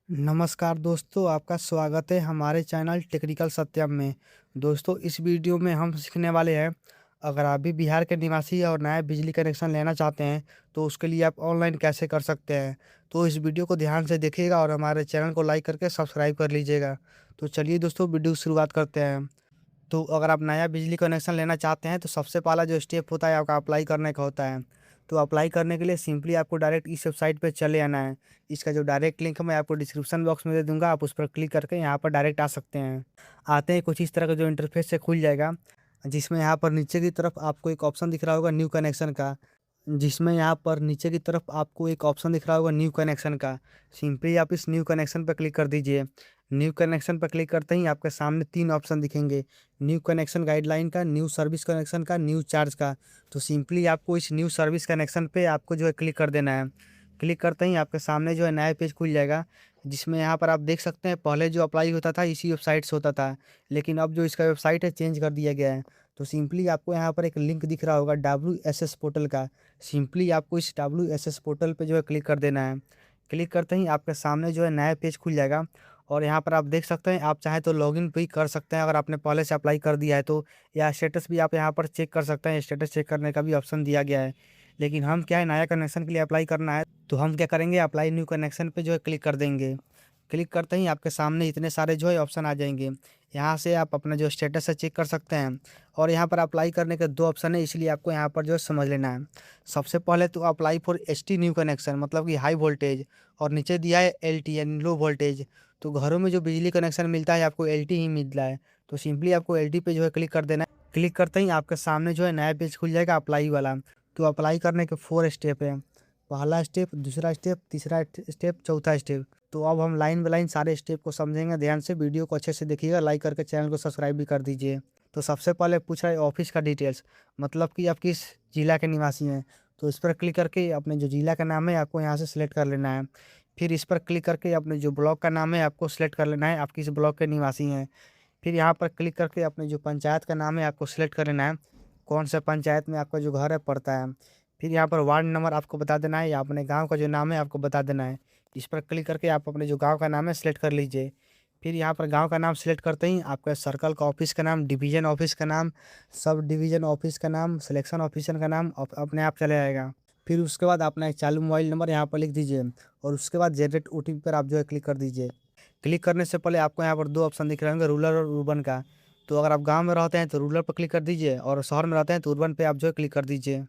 नमस्कार दोस्तों, आपका स्वागत है हमारे चैनल टेक्निकल सत्यम में। दोस्तों, इस वीडियो में हम सीखने वाले हैं, अगर आप भी बिहार के निवासी हैं और नया बिजली कनेक्शन लेना चाहते हैं तो उसके लिए आप ऑनलाइन कैसे कर सकते हैं। तो इस वीडियो को ध्यान से देखिएगा और हमारे चैनल को लाइक करके सब्सक्राइब कर लीजिएगा। तो चलिए दोस्तों, वीडियो की शुरुआत करते हैं। तो अगर आप नया बिजली कनेक्शन लेना चाहते हैं तो सबसे पहला जो स्टेप होता है आपका अप्लाई करने का होता है। तो अप्लाई करने के लिए सिंपली आपको डायरेक्ट इस वेबसाइट पे चले आना है। इसका जो डायरेक्ट लिंक है मैं आपको डिस्क्रिप्शन बॉक्स में दे दूंगा, आप उस पर क्लिक करके यहाँ पर डायरेक्ट आ सकते हैं। आते ही कुछ इस तरह का जो इंटरफेस से खुल जाएगा, जिसमें यहाँ पर नीचे की तरफ आपको एक ऑप्शन दिख रहा होगा न्यू कनेक्शन का। जिसमें यहाँ पर नीचे की तरफ आपको एक ऑप्शन दिख रहा होगा न्यू कनेक्शन का। सिंपली आप इस न्यू कनेक्शन पर क्लिक कर दीजिए। न्यू कनेक्शन पर क्लिक करते ही आपके सामने 3 ऑप्शन दिखेंगे, न्यू कनेक्शन गाइडलाइन का, न्यू सर्विस कनेक्शन का, न्यू चार्ज का। तो सिंपली आपको इस न्यू सर्विस कनेक्शन पे आपको जो है क्लिक कर देना है। क्लिक करते ही आपके सामने जो है नया पेज खुल जाएगा, जिसमें यहाँ पर आप देख सकते हैं पहले जो अप्लाई होता था इसी वेबसाइट से होता था, लेकिन अब जो इसका वेबसाइट है चेंज कर दिया गया है। तो सिंपली आपको यहाँ पर एक लिंक दिख रहा होगा WSS पोर्टल का। सिंपली आपको इस WSS पोर्टल पे जो है क्लिक कर देना है। क्लिक करते ही आपके सामने जो है नया पेज खुल जाएगा और यहाँ पर आप देख सकते हैं, आप चाहें तो लॉगिन भी कर सकते हैं अगर आपने पहले से अप्लाई कर दिया है तो, या स्टेटस भी आप यहाँ पर चेक कर सकते हैं। स्टेटस चेक करने का भी ऑप्शन दिया गया है। लेकिन हम क्या है, नया कनेक्शन के लिए अप्लाई करना है तो हम क्या करेंगे, अप्लाई न्यू कनेक्शन पे जो है क्लिक कर देंगे। क्लिक करते ही आपके सामने इतने सारे जो है ऑप्शन आ जाएंगे। यहाँ से आप अपना जो स्टेटस है चेक कर सकते हैं। और यहाँ पर अप्लाई करने के 2 ऑप्शन है, इसलिए आपको यहाँ पर जो है समझ लेना है। सबसे पहले तो apply for ST new connection, मतलब कि हाई वोल्टेज, और नीचे दिया है LT यानी लो वोल्टेज। तो घरों में जो बिजली कनेक्शन मिलता है आपको LT ही मिलता है। तो सिंपली आपको LT पे जो है क्लिक कर देना है। क्लिक करते ही आपके सामने जो है नया पेज खुल जाएगा अप्लाई वाला। तो अप्लाई करने के 4 स्टेप है। पहला स्टेप, दूसरा स्टेप, तीसरा स्टेप, चौथा स्टेप। तो अब हम लाइन बाय लाइन सारे स्टेप को समझेंगे। ध्यान से वीडियो को अच्छे से देखिएगा, लाइक करके चैनल को सब्सक्राइब भी कर दीजिए। तो सबसे पहले पूछ रहा है ऑफिस का डिटेल्स, मतलब कि आप किस जिला के निवासी हैं। तो इस पर क्लिक करके अपने जो जिला का नाम है आपको यहाँ से सिलेक्ट कर लेना है। फिर इस पर क्लिक करके अपने जो ब्लॉक का नाम है आपको सिलेक्ट कर लेना है, आप किस ब्लॉक के निवासी हैं। फिर यहाँ पर क्लिक करके अपने जो पंचायत का नाम है आपको सिलेक्ट कर लेना है, कौन सा पंचायत में आपका जो घर है पड़ता है। फिर यहाँ पर वार्ड नंबर आपको बता देना है, या अपने गांव का जो नाम है आपको बता देना है। इस पर क्लिक करके आप अपने जो गांव का नाम है सिलेक्ट कर लीजिए। फिर यहाँ पर गांव का नाम सिलेक्ट करते ही आपका सर्कल का ऑफिस का नाम, डिवीजन ऑफिस का नाम, सब डिवीजन ऑफिस का नाम, सिलेक्शन ऑफिसर का नाम अपने आप चले आएगा। फिर उसके बाद अपना एक चालू मोबाइल नंबर यहाँ पर लिख दीजिए और उसके बाद जनरेट OTP पर आप जो है क्लिक कर दीजिए। क्लिक करने से पहले आपको यहाँ पर 2 ऑप्शन दिख रहे होंगे, रूरल और urban का। तो अगर आप गांव में रहते हैं तो रूरल पर क्लिक कर दीजिए, और शहर में रहते हैं तो urban पे आप जो है क्लिक कर दीजिए।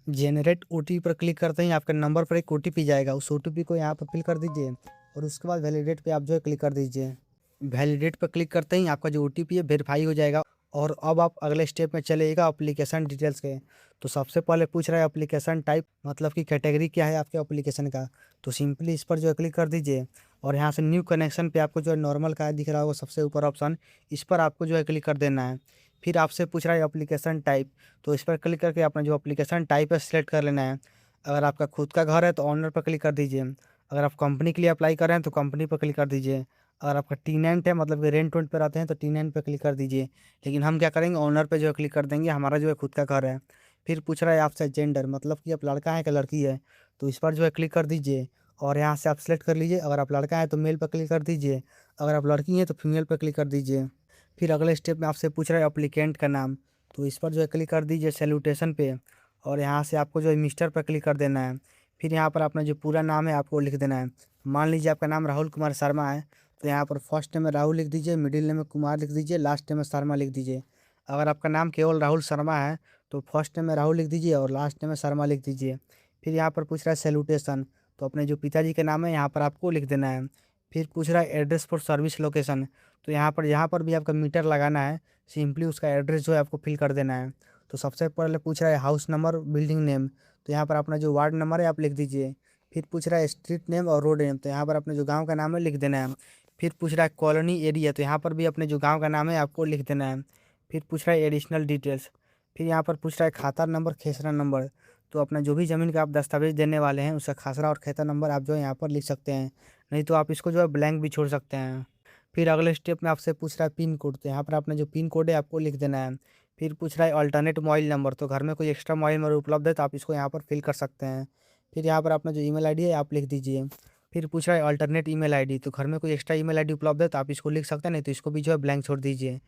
जेनरेट OTP पर क्लिक करते ही आपके नंबर पर एक OTP जाएगा, उस OTP को यहाँ पर फिल कर दीजिए और उसके बाद वैलिडेट पे आप जो है क्लिक कर दीजिए। वैलिडेट पर क्लिक करते ही आपका जो OTP है वेरीफाई हो जाएगा। और अब आप अगले स्टेप में चलेगा एप्लीकेशन डिटेल्स के। तो सबसे पहले पूछ रहा है एप्लीकेशन टाइप, मतलब कि कैटेगरी क्या है आपके एप्लीकेशन का। तो सिंपली इस पर जो है क्लिक कर दीजिए और यहाँ से न्यू कनेक्शन पे आपको जो है नॉर्मल का दिख रहा होगा सबसे ऊपर ऑप्शन, इस पर आपको जो है क्लिक कर देना है। फिर आपसे पूछ रहा है एप्लीकेशन टाइप, तो इस पर क्लिक करके अपना जो एप्लीकेशन टाइप है सिलेक्ट कर लेना है। अगर आपका खुद का घर है तो ऑनर पर क्लिक कर दीजिए। अगर आप कंपनी के लिए अप्लाई कर रहे हैं तो कंपनी पर क्लिक कर दीजिए। अगर आपका टीनेंट है, मतलब कि रेंट वेंट पर आते हैं तो टीनेंट पे क्लिक कर दीजिए। लेकिन हम क्या करेंगे, ओनर पे जो है क्लिक कर देंगे, हमारा जो है खुद का घर है। फिर पूछ रहा है आपसे जेंडर, मतलब कि आप लड़का है कि लड़की है। तो इस पर जो है क्लिक कर दीजिए और यहाँ से आप सेलेक्ट कर लीजिए। अगर आप लड़का है तो मेल पर क्लिक कर दीजिए, अगर आप लड़की हैं तो फीमेल पर क्लिक कर दीजिए। फिर अगले स्टेप में आपसे पूछ रहा है अप्लीकेंट का नाम, तो इस पर जो है क्लिक कर दीजिए सैल्यूटेशन पे, और यहाँ से आपको जो है मिस्टर पर क्लिक कर देना है। फिर यहाँ पर अपना जो पूरा नाम है आपको लिख देना है। मान लीजिए आपका नाम राहुल कुमार शर्मा है, तो यहाँ पर फर्स्ट नेम में राहुल लिख दीजिए, मिडिल नेम में कुमार लिख दीजिए, लास्ट नेम में शर्मा लिख दीजिए। अगर आपका नाम केवल राहुल शर्मा है तो फर्स्ट नेम में राहुल लिख दीजिए और लास्ट नेम में शर्मा लिख दीजिए। फिर यहाँ पर पूछ रहा है सैल्यूटेशन, तो अपने जो पिताजी के नाम है यहाँ पर आपको लिख देना है। फिर पूछ रहा है एड्रेस फॉर सर्विस लोकेशन, तो यहाँ पर भी आपका मीटर लगाना है। सिंपली उसका एड्रेस जो है आपको फिल कर देना है। तो सबसे पहले पूछ रहा है हाउस नंबर, बिल्डिंग नेम, तो यहाँ पर अपना जो वार्ड नंबर है आप लिख दीजिए। फिर पूछ रहा है स्ट्रीट नेम और रोड नेम, तो यहाँ पर अपने जो गांव का नाम है लिख देना है। फिर पूछ रहा है कॉलोनी एरिया, तो यहाँ पर भी अपने जो गांव का नाम है आपको लिख देना है। फिर पूछ रहा है एडिशनल डिटेल्स। फिर यहाँ पर पूछ रहा है खाता नंबर, खेसरा नंबर, तो अपना जो भी ज़मीन का आप दस्तावेज देने वाले हैं उसका खासरा और खेता नंबर आप जो है यहाँ पर लिख सकते हैं, नहीं तो आप इसको जो है ब्लैंक भी छोड़ सकते हैं। फिर अगले स्टेप में आपसे पूछ रहा है पिन कोड, तो यहाँ पर अपना जो पिन कोड है आपको लिख देना है। फिर पूछ रहा है अल्टरनेट मोबाइल नंबर, तो घर में कोई एक्स्ट्रा मोबाइल नंबर उपलब्ध है तो आप इसको यहाँ पर फिल कर सकते हैं। फिर यहाँ पर अपना जो ईमेल आईडी है आप लिख दीजिए। फिर पूछ रहा है अल्टरनेट ईमेल आईडी, तो घर में कोई एक्स्ट्रा ईमेल आईडी उपलब्ध है तो आप इसको लिख सकते हैं, नहीं तो इसको भी जो है ब्लैंक छोड़ दीजिए।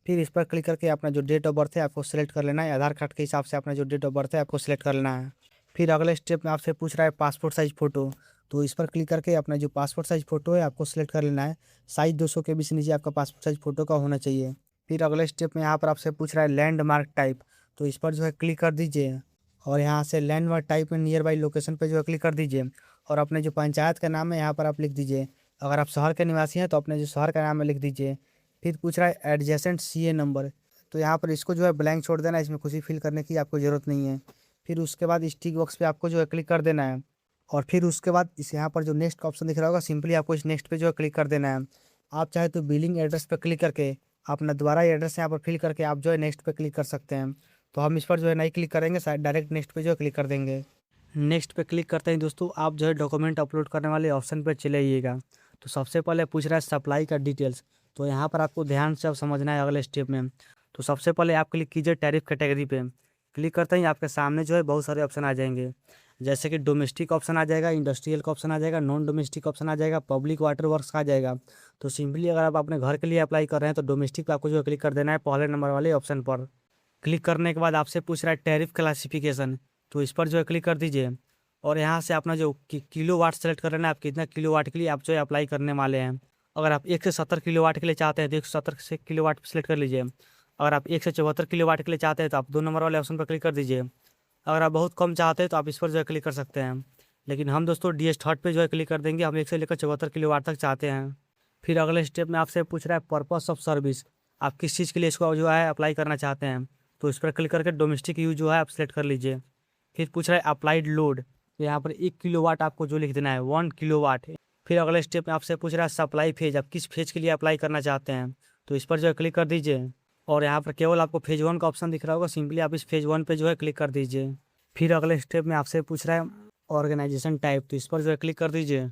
फिर इस पर क्लिक करके अपना जो डेट ऑफ बर्थ है आपको सेलेक्ट कर लेना है, आधार कार्ड के हिसाब से अपना जो डेट ऑफ बर्थ है आपको सेलेक्ट कर लेना है। फिर अगले स्टेप में आपसे पूछ रहा है पासपोर्ट साइज़ फ़ोटो, तो इस पर क्लिक करके अपना जो पासपोर्ट साइज़ फ़ोटो है आपको सेलेक्ट कर लेना है। साइज़ 200 के बीच नीचे आपका पासपोर्ट साइज़ फ़ोटो का होना चाहिए। फिर अगले स्टेप में यहाँ पर आपसे पूछ रहा है लैंडमार्क टाइप, तो इस पर जो है क्लिक कर दीजिए और यहाँ से लैंडमार्क टाइप में नियर बाई लोकेशन पे जो है क्लिक कर दीजिए और अपने जो पंचायत का नाम है यहाँ पर आप लिख दीजिए। अगर आप शहर के निवासी हैं तो अपने जो शहर का नाम है लिख दीजिए। फिर पूछ रहा है एडजेसेंट सीए नंबर, तो यहाँ पर इसको जो है ब्लैंक छोड़ देना है, इसमें कुछ भी फिल करने की आपको ज़रूरत नहीं है। फिर उसके बाद इस टिक बॉक्स पे आपको जो है क्लिक कर देना है और फिर उसके बाद इस यहाँ पर जो नेक्स्ट का ऑप्शन दिख रहा होगा सिंपली आपको इस नेक्स्ट पे जो है क्लिक कर देना है। आप चाहे तो बिलिंग एड्रेस पे क्लिक करके अपना दोबारा एड्रेस यहाँ पर फिल करके आप जो है नेक्स्ट पे क्लिक कर सकते हैं। तो हम इस पर जो है नहीं क्लिक करेंगे, शायद डायरेक्ट नेक्स्ट पे जो है क्लिक कर देंगे। नेक्स्ट पे क्लिक करते हैं दोस्तों, आप जो है डॉक्यूमेंट अपलोड करने वाले ऑप्शन पर चले आइएगा। तो सबसे पहले पूछ रहा है सप्लाई का डिटेल्स, तो यहाँ पर आपको ध्यान से अब समझना है अगले स्टेप में। तो सबसे पहले आप क्लिक कीजिए टैरिफ कैटेगरी पे। क्लिक करते ही आपके सामने जो है बहुत सारे ऑप्शन आ जाएंगे, जैसे कि डोमेस्टिक ऑप्शन आ जाएगा, इंडस्ट्रियल का ऑप्शन आ जाएगा, नॉन डोमेस्टिक ऑप्शन आ जाएगा, पब्लिक वाटर वर्क्स का आ जाएगा। तो सिंपली अगर आप अपने घर के लिए अप्लाई कर रहे हैं तो डोमेस्टिक पे आपको जो है क्लिक कर देना है पहले नंबर वाले ऑप्शन पर। क्लिक करने के बाद आपसे पूछ रहा है टैरिफ क्लासिफिकेशन, तो इस पर जो है क्लिक कर दीजिए और यहाँ से अपना जो किलो वाट सेलेक्ट कर लेना है, आप कितना किलो वाट के लिए आप जो है अप्लाई करने वाले हैं। अगर आप 1 से 70 किलो वाट के लिए चाहते हैं तो 170 से किलो वाट सेलेक्ट कर लीजिए। अगर आप 1 से 74 किलो वाट के लिए चाहते हैं तो आप 2 नंबर वाले ऑप्शन पर क्लिक कर दीजिए। अगर आप बहुत कम चाहते हैं तो आप इस पर जो है क्लिक कर सकते हैं, लेकिन हम दोस्तों DS थर्ड पे जो है क्लिक कर देंगे, हम 1 से लेकर 74 किलो वाट तक चाहते हैं। फिर अगले स्टेप में आपसे पूछ रहा है पर्पस ऑफ सर्विस, आप किस चीज़ के लिए इसको जो है अप्लाई करना चाहते हैं। तो इस पर क्लिक करके डोमेस्टिक यूज जो है आप सेलेक्ट कर लीजिए। फिर पूछ रहा है अप्लाइड लोड, तो यहाँ पर 1 किलो वाट आपको जो लिख देना है 1 किलो वाट। फिर अगले स्टेप में आपसे पूछ रहा है सप्लाई फेज, आप किस फेज के लिए अप्लाई करना चाहते हैं। तो इस पर जो है क्लिक कर दीजिए और यहाँ पर केवल आपको फेज 1 का ऑप्शन दिख रहा होगा, सिंपली आप इस फेज 1 पे जो है क्लिक कर दीजिए। फिर अगले स्टेप में आपसे पूछ रहा है ऑर्गेनाइजेशन टाइप, तो इस पर जो है क्लिक कर दीजिए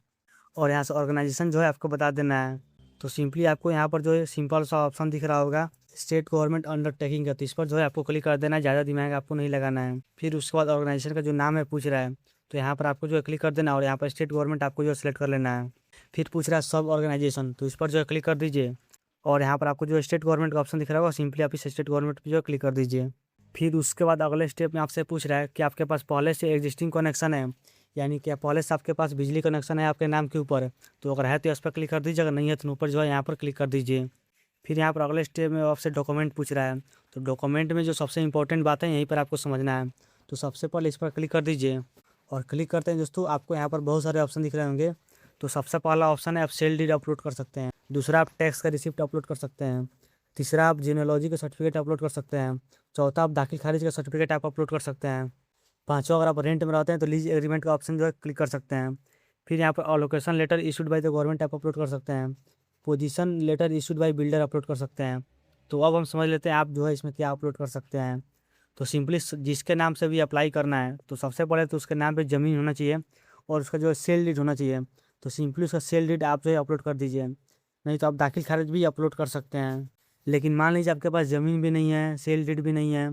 और यहाँ से ऑर्गेनाइजेशन जो है आपको बता देना है। तो सिंपली आपको यहाँ पर जो है सिंपल सा ऑप्शन दिख रहा होगा स्टेट गवर्नमेंट अंडरटेकिंग का, तो इस पर जो है आपको क्लिक कर देना है, ज़्यादा दिमाग आपको नहीं लगाना है। फिर उसके बाद ऑर्गेनाइजेशन का जो नाम है पूछ रहा है, तो यहाँ पर आपको जो है क्लिक कर देना और यहाँ पर स्टेट गवर्नमेंट आपको जो है सेलेक्ट कर लेना है। फिर पूछ रहा है सब ऑर्गेनाइजेशन, तो इस पर जो है क्लिक कर दीजिए और यहाँ पर आपको जो स्टेट गवर्नमेंट का ऑप्शन दिख रहा होगा, सिंपली आप इस स्टेट गवर्नमेंट पर जो है क्लिक कर दीजिए। फिर उसके बाद अगले स्टेप में आपसे पूछ रहा है कि आपके पास पहले से एग्जिस्टिंग कनेक्शन है, यानी कि पहले से आपके पास बिजली कनेक्शन है आपके नाम के ऊपर। तो अगर है तो इस पर क्लिक कर दीजिए, अगर नहीं है तो ऊपर जो है यहाँ पर क्लिक कर दीजिए। फिर यहाँ पर अगले स्टेप में आपसे डॉक्यूमेंट पूछ रहा है, तो डॉक्यूमेंट में जो सबसे इंपॉर्टेंट बात है यहीं पर आपको समझना है। तो सबसे पहले इस पर क्लिक कर दीजिए और क्लिक करते हैं दोस्तों आपको यहाँ पर बहुत सारे ऑप्शन दिख रहे होंगे। तो सबसे पहला ऑप्शन है आप सेल डीड अपलोड कर सकते हैं, दूसरा आप टैक्स का रिसिप्ट अपलोड कर सकते हैं, तीसरा आप जीनेलॉजी का सर्टिफिकेट अपलोड कर सकते हैं, चौथा आप दाखिल खारिज का सर्टिफिकेट आप अपलोड कर सकते हैं, पाँचवा अगर आप रेंट में रहते हैं तो लीज एग्रीमेंट का ऑप्शन जो है क्लिक कर सकते हैं। फिर यहाँ पर allocation letter issued by the government आप अपलोड कर सकते हैं, possession letter issued by builder upload कर सकते हैं। तो अब हम समझ लेते हैं आप जो है इसमें क्या अपलोड कर सकते हैं। तो सिंपली जिसके नाम से भी अप्लाई करना है तो सबसे पहले तो उसके नाम पे ज़मीन होना चाहिए और उसका जो है सेल डीड होना चाहिए। तो सिंपली उसका सेल डीड आप जो है अपलोड कर दीजिए, नहीं तो आप दाखिल खारिज भी अपलोड कर सकते हैं। लेकिन मान लीजिए आपके पास ज़मीन भी नहीं है, सेल डीड भी नहीं है,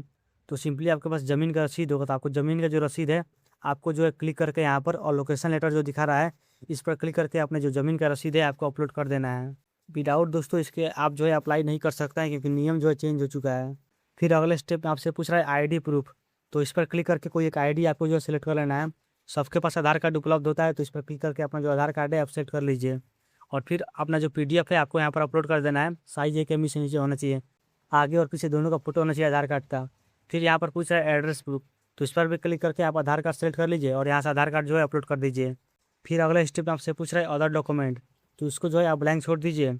तो सिंपली आपके पास ज़मीन का रसीद होगा, तो आपको ज़मीन का जो रसीद है आपको जो है क्लिक करके यहाँ पर और लोकेशन लेटर जो दिखा रहा है इस पर क्लिक करके अपने जो ज़मीन का रसीद है आपको अपलोड कर देना है। विदाउट दोस्तों इसके आप जो है अप्लाई नहीं कर सकते हैं, क्योंकि नियम जो है चेंज हो चुका है। फिर अगले स्टेप में आपसे पूछ रहा है आईडी प्रूफ, तो इस पर क्लिक करके कोई एक आईडी आपको जो है सिलेक्ट कर लेना है। सबके पास आधार कार्ड उपलब्ध होता है, तो इस पर क्लिक करके अपना जो आधार कार्ड है आप सेलेक्ट कर लीजिए और फिर अपना जो PDF है आपको यहाँ पर अपलोड कर देना है। साइज 1 MB से नीचे होना चाहिए, आगे और पीछे दोनों का फोटो होना चाहिए आधार कार्ड का। फिर यहाँ पर पूछ रहा है एड्रेस प्रूफ, तो इस पर भी क्लिक करके आप आधार कार्ड सेलेक्ट कर लीजिए और यहाँ से आधार कार्ड जो है अपलोड कर दीजिए। फिर अगले स्टेप में आपसे पूछ रहा है अदर डॉक्यूमेंट, तो उसको जो है आप ब्लैंक छोड़ दीजिए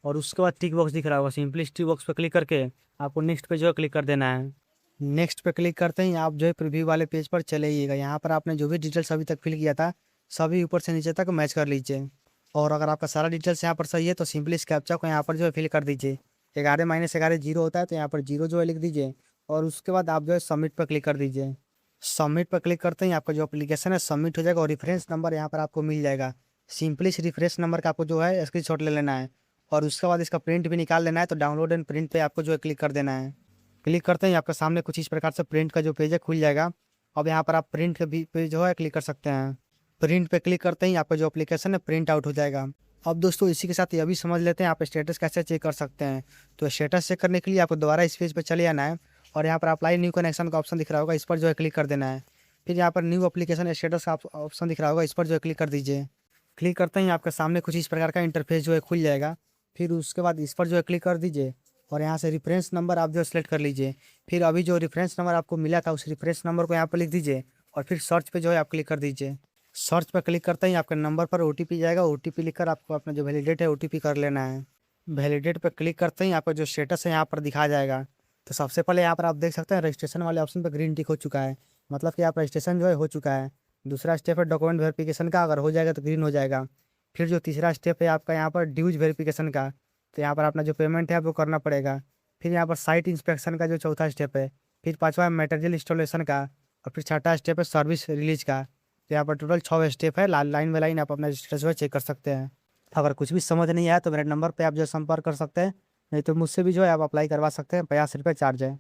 और उसके बाद टिक बॉक्स दिख रहा होगा, सिंपली टिक बॉक्स पर क्लिक करके आपको नेक्स्ट पे जो है क्लिक कर देना है। नेक्स्ट पे क्लिक करते ही आप जो है प्रीव्यू वाले पेज पर चले आइएगा। यहाँ पर आपने जो भी डिटेल्स अभी तक फिल किया था सभी ऊपर से नीचे तक मैच कर लीजिए और अगर आपका सारा डिटेल्स यहाँ पर सही है तो सिंपली इस कैप्चा को यहाँ पर जो है फिल कर दीजिए। 11 - 11 जीरो होता है, तो यहाँ पर जीरो जो है लिख दीजिए और उसके बाद आप जो है सबमिट पर क्लिक कर दीजिए। सबमिट पर क्लिक करते ही आपका जो एप्लीकेशन है सबमिट हो जाएगा और रेफरेंस नंबर यहाँ पर आपको मिल जाएगा। सिंपली इस रेफरेंस नंबर का आपको जो है स्क्रीनशॉट ले लेना है और उसके बाद इसका प्रिंट भी निकाल लेना है। तो डाउनलोड एंड प्रिंट पे आपको जो है क्लिक कर देना है। क्लिक करते ही आपके सामने कुछ इस प्रकार से प्रिंट का जो पेज है खुल जाएगा। अब यहाँ पर आप प्रिंट के भी पेज जो है क्लिक कर सकते हैं। प्रिंट पे क्लिक करते ही आपका जो एप्लीकेशन है प्रिंट आउट हो जाएगा। अब दोस्तों इसी के साथ ये भी समझ लेते हैं आप स्टेटस कैसे चेक कर सकते हैं। तो स्टेटस चेक करने के लिए आपको दोबारा इस पेज पे चले आना है और यहाँ पर अप्लाई न्यू कनेक्शन का ऑप्शन दिख रहा होगा, इस पर जो है क्लिक कर देना है। फिर यहाँ पर न्यू एप्लीकेशन स्टेटस का ऑप्शन दिख रहा होगा, इस पर जो है क्लिक कर दीजिए। क्लिक करते ही आपके सामने कुछ इस प्रकार का इंटरफेस जो है खुल जाएगा। फिर उसके बाद इस पर जो है क्लिक कर दीजिए और यहाँ से रेफरेंस नंबर आप जो सेलेक्ट कर लीजिए। फिर अभी जो रेफरेंस नंबर आपको मिला था उस रेफरेंस नंबर को यहाँ पर लिख दीजिए और फिर सर्च पे जो है आप क्लिक कर दीजिए। सर्च पर क्लिक करते ही आपके नंबर पर ओटीपी जाएगा, ओटीपी लिखकर आपको अपना जो वैलिडेट है ओटीपी कर लेना है। वैलिडेट पर क्लिक करते ही आपका जो स्टेटस है यहाँ पर दिखा जाएगा। तो सबसे पहले यहाँ पर आप देख सकते हैं रजिस्ट्रेशन वाले ऑप्शन पर ग्रीन टिक हो चुका है, मतलब कि आप रजिस्ट्रेशन जो है हो चुका है। दूसरा स्टेप है डॉक्यूमेंट वेरिफिकेशन का, अगर हो जाएगा तो ग्रीन हो जाएगा। फिर जो तीसरा स्टेप है आपका यहाँ पर ड्यूज वेरिफिकेशन का, तो यहाँ पर अपना जो पेमेंट है वो करना पड़ेगा। फिर यहाँ पर साइट इंस्पेक्शन का जो चौथा स्टेप है। फिर पाँचवा है मटेरियल इंस्टॉलेशन का और फिर छठा स्टेप है सर्विस रिलीज का। तो यहाँ पर टोटल 6 स्टेप है, लाइन बाय लाइन आप अपना स्टेटस जो है चेक कर सकते हैं। अगर कुछ भी समझ नहीं आया तो मेरे नंबर पे आप जो संपर्क कर सकते हैं, नहीं तो मुझसे भी जो है आप अप्लाई करवा सकते हैं, ₹50 चार्ज है।